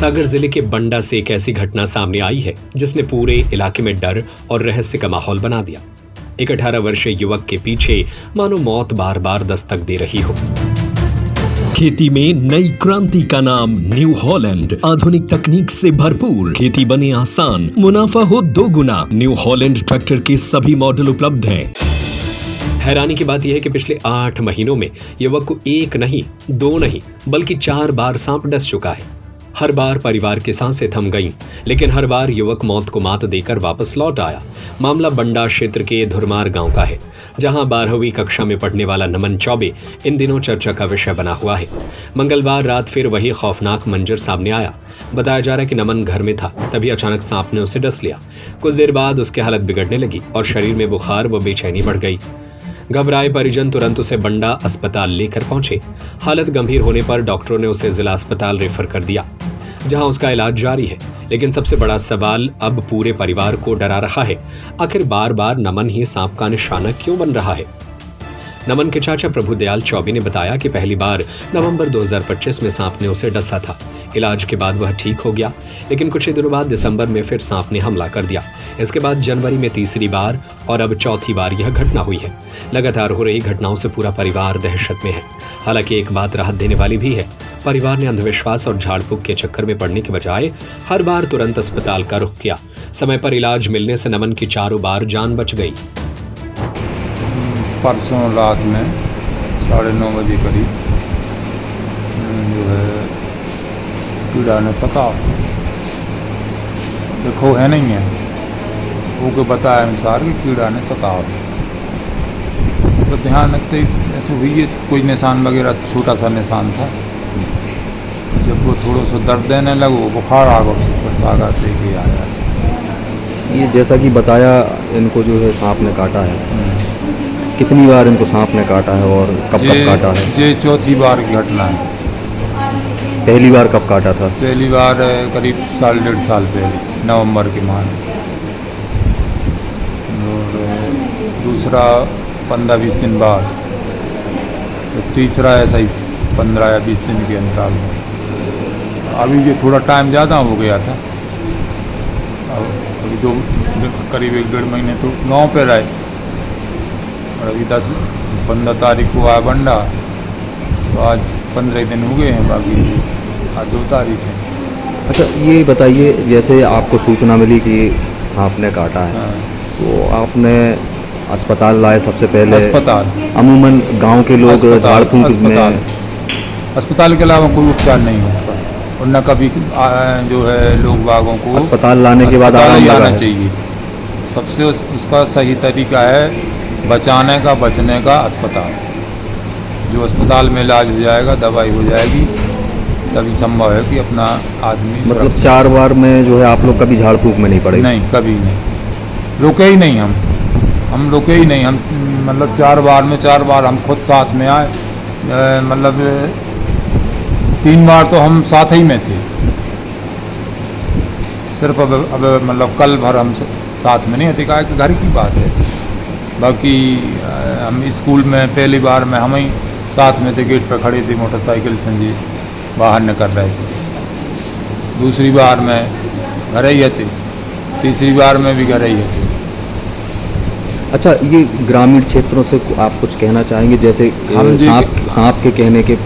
सागर जिले के बंडा से एक ऐसी घटना सामने आई है जिसने पूरे इलाके में डर और रहस्य का माहौल बना दिया। एक 18 वर्षीय युवक के पीछे मानो मौत बार बार दस्तक दे रही हो। खेती में नई क्रांति का नाम न्यू हॉलैंड। आधुनिक तकनीक से भरपूर, खेती बने आसान, मुनाफा हो 2 गुना। न्यू हॉलैंड ट्रैक्टर के सभी मॉडल उपलब्ध हैं। हैरानी की बात यह है कि पिछले 8 महीनों में युवक को 1 नहीं, 2 नहीं, बल्कि 4 बार सांप डस चुका है। हर बार परिवार की सांसें थम गईं, लेकिन हर बार युवक मौत को मात देकर वापस लौट आया। मामला बंडा क्षेत्र के धुरमार गांव का है, जहां 12वीं कक्षा में पढ़ने वाला नमन चौबे इन दिनों चर्चा का विषय बना हुआ है। मंगलवार रात फिर वही खौफनाक मंजर सामने आया। बताया जा रहा है कि नमन घर में था, तभी अचानक सांप ने उसे डस लिया। कुछ देर बाद उसकी हालत बिगड़ने लगी और शरीर में बुखार व बेचैनी बढ़ गई। घबराए परिजन तुरंत उसे बंडा अस्पताल लेकर पहुंचे। हालत गंभीर होने पर डॉक्टरों ने उसे जिला अस्पताल रेफर कर दिया, जहां उसका इलाज जारी है। लेकिन सबसे बड़ा सवाल अब पूरे परिवार को डरा रहा है, आखिर बार बार नमन ही सांप का निशाना क्यों बन रहा है। नमन के चाचा प्रभुदयाल चौबे ने बताया कि पहली बार नवंबर 2025 में सांप ने उसे डसा था। इलाज के बाद वह ठीक हो गया, लेकिन कुछ ही दिनों बाद दिसंबर में फिर सांप ने हमला कर दिया। इसके बाद जनवरी में तीसरी बार और अब चौथी बार यह घटना हुई है। लगातार हो रही घटनाओं से पूरा परिवार दहशत में है। हालांकि एक बात राहत देने वाली भी है, परिवार ने अंधविश्वास और झाड़ फूक के चक्कर में पड़ने के बजाय हर बार तुरंत अस्पताल का रुख किया। समय पर इलाज मिलने से नमन की 4 बार जान बच गई। परसों रात में 9:30 बजे करीब जो है कीड़ा ने सता, देखो है नहीं है, वो को बताया अनुसार कि कीड़ा ने सता। तो ध्यान रखते ऐसे हुई है, कोई निशान वगैरह छोटा सा निशान था। जब वो थोड़ा सा दर्द देने लगो, बुखार आ गया, ऊपर सागर लेके आया। ये जैसा कि बताया, इनको जो है सांप ने काटा है। कितनी बार इनको सांप ने काटा है और कब कब काटा है? ये चौथी बार की घटना है। पहली बार कब काटा था? पहली बार करीब 1.5 साल पहले नवंबर के माह में, और दूसरा 15-20 दिन बाद, तो तीसरा ऐसा ही 15 या 20 दिन के अंतराल में। अभी ये थोड़ा टाइम ज़्यादा हो गया था। अभी करीब 1-1.5 महीने तो गाँव पे रहे, और अभी 15 तारीख को आया बंडा, तो आज 15 दिन हो गए हैं, बाकी आज 2 तारीख है। अच्छा, ये बताइए, जैसे आपको सूचना मिली कि सांप ने काटा है, तो आपने अस्पताल लाए सबसे पहले? अस्पताल, अमूमन गांव के लोग झाड़ फूंक में, अस्पताल के अलावा कोई उपचार नहीं है उसका, और न कभी जो है लोग बागों को अस्पताल लाने के बाद आना चाहिए। सबसे उसका सही तरीका है बचाने का, बचने का अस्पताल। जो अस्पताल में इलाज हो जाएगा, दवाई हो जाएगी, तभी संभव है कि अपना आदमी, मतलब 4 बार में जो है आप लोग कभी झाड़ फूक में नहीं पड़े? नहीं, कभी नहीं, रुके ही नहीं। हम रुके ही नहीं। हम मतलब 4 बार में 4 बार हम खुद साथ में आए। मतलब 3 बार तो हम साथ ही में थे। सिर्फ अब मतलब कल भर हम साथ में नहीं थे, कहा कि घर की बात है। बाकी हम स्कूल में पहली बार में हम ही साथ में थे, गेट पर खड़े थे, मोटरसाइकिल से जी बाहर निकल रहे थे। दूसरी बार में घर ही थे, तीसरी बार में भी घर ही थे। अच्छा, ये ग्रामीण क्षेत्रों से आप कुछ कहना चाहेंगे? जैसे सांप के कहने के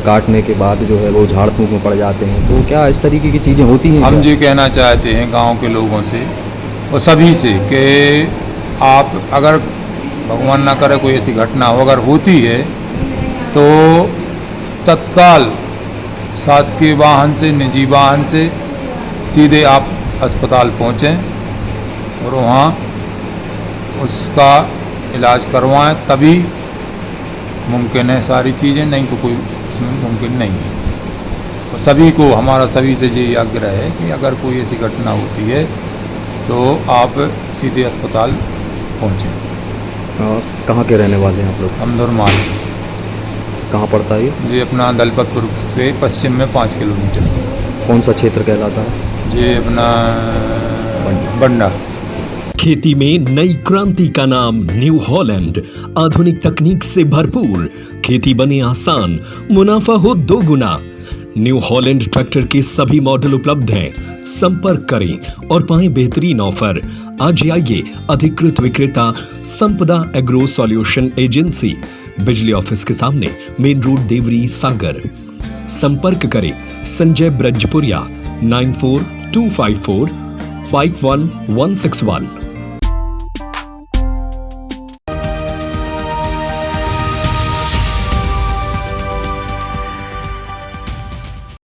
काटने के बाद जो है वो झाड़ फूंक में पड़ जाते हैं, तो क्या इस तरीके की चीज़ें होती हैं? हम ये कहना चाहते हैं गांव के लोगों से और सभी से कि आप अगर भगवान ना करे कोई ऐसी घटना हो, अगर होती है तो तत्काल शासकीय वाहन से, निजी वाहन से सीधे आप अस्पताल पहुँचें और वहाँ उसका इलाज करवाएं, तभी मुमकिन है सारी चीज़ें, नहीं तो कोई उसमें मुमकिन नहीं है। तो सभी को, हमारा सभी से ये आग्रह है कि अगर कोई ऐसी घटना होती है तो आप सीधे अस्पताल पहुँचें। कहाँ के रहने वाले हैं आप लोग? हम धुरमार। कहाँ पड़ता है ये अपना दलपतपुर से पश्चिम में 5 किलोमीटर। कौन सा क्षेत्र कहलाता है? ये अपना बंडा। खेती में नई क्रांति का नाम न्यू हॉलैंड। आधुनिक तकनीक से भरपूर, खेती बने आसान, मुनाफा हो 2 गुना। न्यू हॉलैंड ट्रैक्टर के सभी मॉडल उपलब्ध हैं। संपर्क करें और पाएं बेहतरीन ऑफर। आज ही आइए अधिकृत विक्रेता संपदा एग्रो सॉल्यूशन एजेंसी, बिजली ऑफिस के सामने, मेन रोड, देवरी, सागर। संपर्क करें संजय ब्रजपुरिया 9425451161।